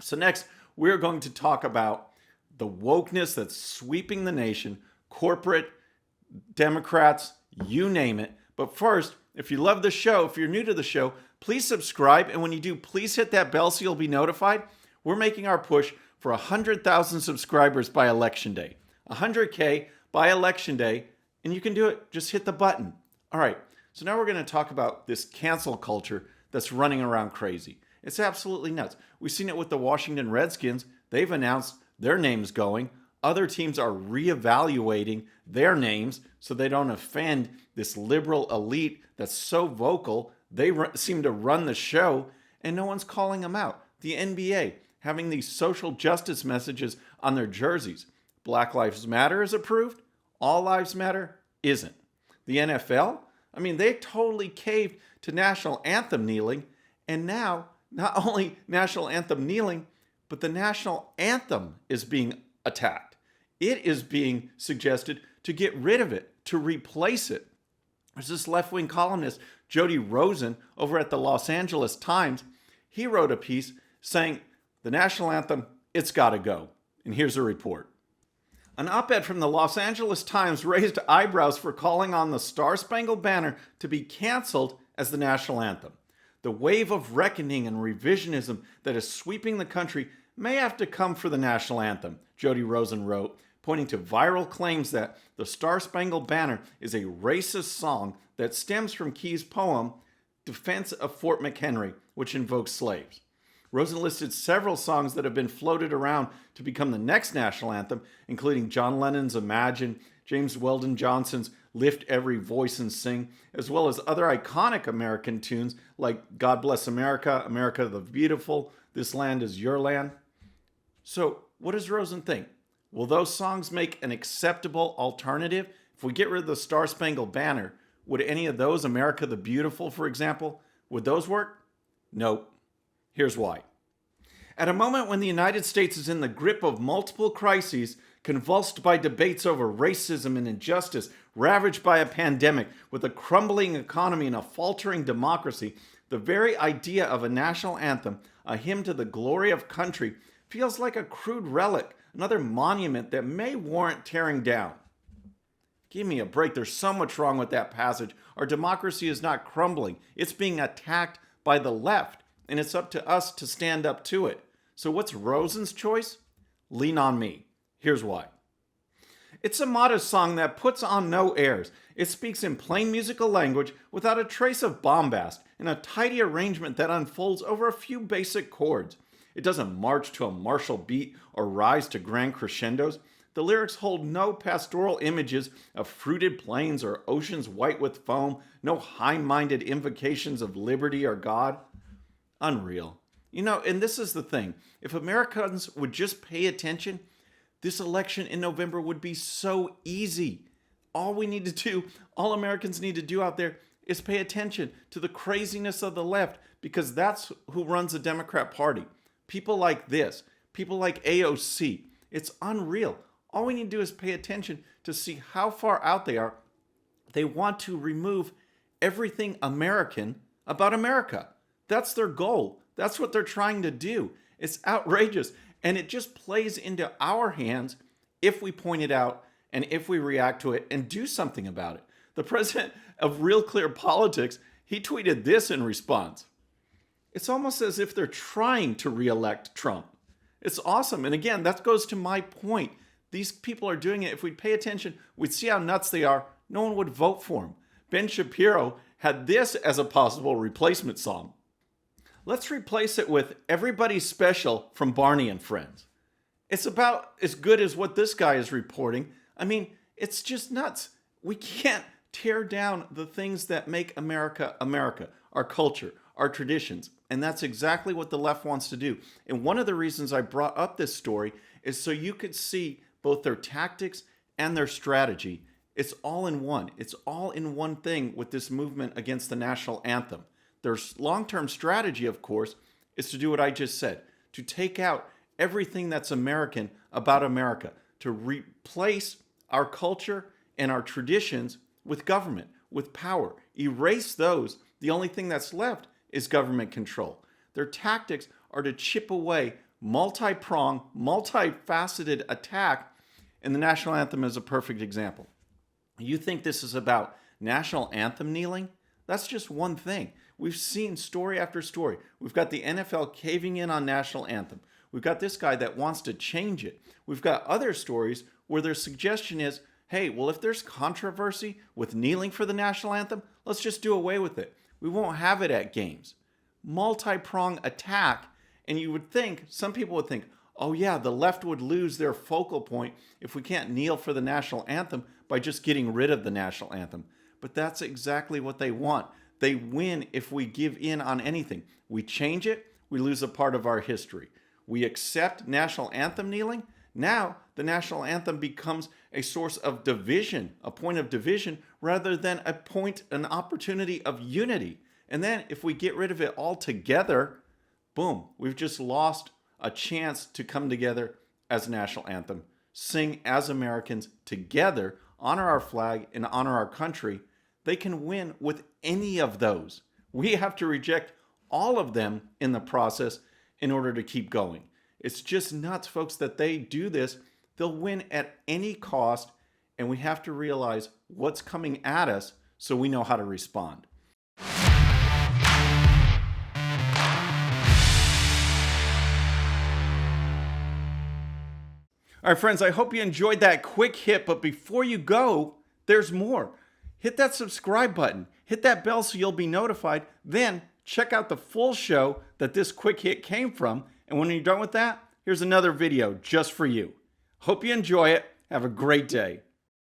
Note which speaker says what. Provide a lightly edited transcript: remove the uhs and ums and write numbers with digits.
Speaker 1: So next, we're going to talk about the wokeness that's sweeping the nation, corporate, Democrats, you name it. But first, if you love the show, if you're new to the show, please subscribe. And when you do, please hit that bell so you'll be notified. We're making our push for 100,000 subscribers by Election Day. 100K by Election Day. And you can do it. Just hit the button. All right. So now we're going to talk about this cancel culture that's running around crazy. It's absolutely nuts. We've seen it with the Washington Redskins. They've announced their names going. Other teams are reevaluating their names so they don't offend this liberal elite that's so vocal. They seem to run the show, and no one's calling them out. The NBA having these social justice messages on their jerseys. Black Lives Matter is approved. All Lives Matter isn't. The NFL, I mean, they totally caved to national anthem kneeling, and now not only national anthem kneeling, but the national anthem is being attacked. It is being suggested to get rid of it, to replace it. There's this left-wing columnist, Jody Rosen, over at the Los Angeles Times. He wrote a piece saying, the national anthem, it's got to go. And here's a report. An op-ed from the Los Angeles Times raised eyebrows for calling on the Star Spangled Banner to be canceled as the national anthem. The wave of reckoning and revisionism that is sweeping the country may have to come for the national anthem, Jody Rosen wrote, pointing to viral claims that the Star Spangled Banner is a racist song that stems from Key's poem, Defense of Fort McHenry, which invokes slaves. Rosen listed several songs that have been floated around to become the next national anthem, including John Lennon's Imagine, James Weldon Johnson's Lift Every Voice and Sing, as well as other iconic American tunes like God Bless America, America the Beautiful, This Land is Your Land. So what does Rosen think? Will those songs make an acceptable alternative? If we get rid of the Star Spangled Banner, would any of those, America the Beautiful, for example, would those work? Nope. Here's why. At a moment when the United States is in the grip of multiple crises, convulsed by debates over racism and injustice, ravaged by a pandemic, with a crumbling economy and a faltering democracy, the very idea of a national anthem, a hymn to the glory of country, feels like a crude relic, another monument that may warrant tearing down. Give me a break. There's so much wrong with that passage. Our democracy is not crumbling. It's being attacked by the left, and it's up to us to stand up to it. So what's Rosen's choice? Lean on me. Here's why. It's a modest song that puts on no airs. It speaks in plain musical language without a trace of bombast, in a tidy arrangement that unfolds over a few basic chords. It doesn't march to a martial beat or rise to grand crescendos. The lyrics hold no pastoral images of fruited plains or oceans white with foam, no high-minded invocations of liberty or God. Unreal. You know, and this is the thing. If Americans would just pay attention, this election in November would be so easy. All we need to do, all Americans need to do out there is pay attention to the craziness of the left, because that's who runs the Democrat Party. People like this, people like AOC. It's unreal. All we need to do is pay attention to see how far out they are. They want to remove everything American about America. That's their goal. That's what they're trying to do. It's outrageous. And it just plays into our hands if we point it out and if we react to it and do something about it. The president of Real Clear Politics, he tweeted this in response. It's almost as if they're trying to reelect Trump. It's awesome. And again, that goes to my point. These people are doing it. If we'd pay attention, we'd see how nuts they are. No one would vote for him. Ben Shapiro had this as a possible replacement song. Let's replace it with Everybody's Special from Barney and Friends. It's about as good as what this guy is reporting. I mean, it's just nuts. We can't tear down the things that make America, America, our culture, our traditions. And that's exactly what the left wants to do. And one of the reasons I brought up this story is so you could see both their tactics and their strategy. It's all in one. It's all in one thing with this movement against the national anthem. Their long-term strategy, of course, is to do what I just said, to take out everything that's American about America, to replace our culture and our traditions with government, with power. Erase those. The only thing that's left is government control. Their tactics are to chip away multi-pronged, multifaceted attack, and the national anthem is a perfect example. You think this is about national anthem kneeling? That's just one thing. We've seen story after story. We've got the NFL caving in on national anthem. We've got this guy that wants to change it. We've got other stories where their suggestion is, hey, well, if there's controversy with kneeling for the national anthem, let's just do away with it. We won't have it at games. Multi-pronged attack, and you would think, some people would think, oh yeah, the left would lose their focal point if we can't kneel for the national anthem by just getting rid of the national anthem. But that's exactly what they want. They win if we give in on anything. We change it, we lose a part of our history. We accept national anthem kneeling. Now the national anthem becomes a source of division, a point of division, rather than an opportunity of unity. And then if we get rid of it altogether, boom, we've just lost a chance to come together as a national anthem, sing as Americans together, honor our flag and honor our country. They can win with any of those. We have to reject all of them in the process in order to keep going. It's just nuts, folks, that they do this. They'll win at any cost, and we have to realize what's coming at us so we know how to respond. All right, friends, I hope you enjoyed that quick hit, but before you go, there's more. Hit that subscribe button, hit that bell so you'll be notified, then check out the full show that this quick hit came from, and when you're done with that, here's another video just for you. Hope you enjoy it. Have a great day.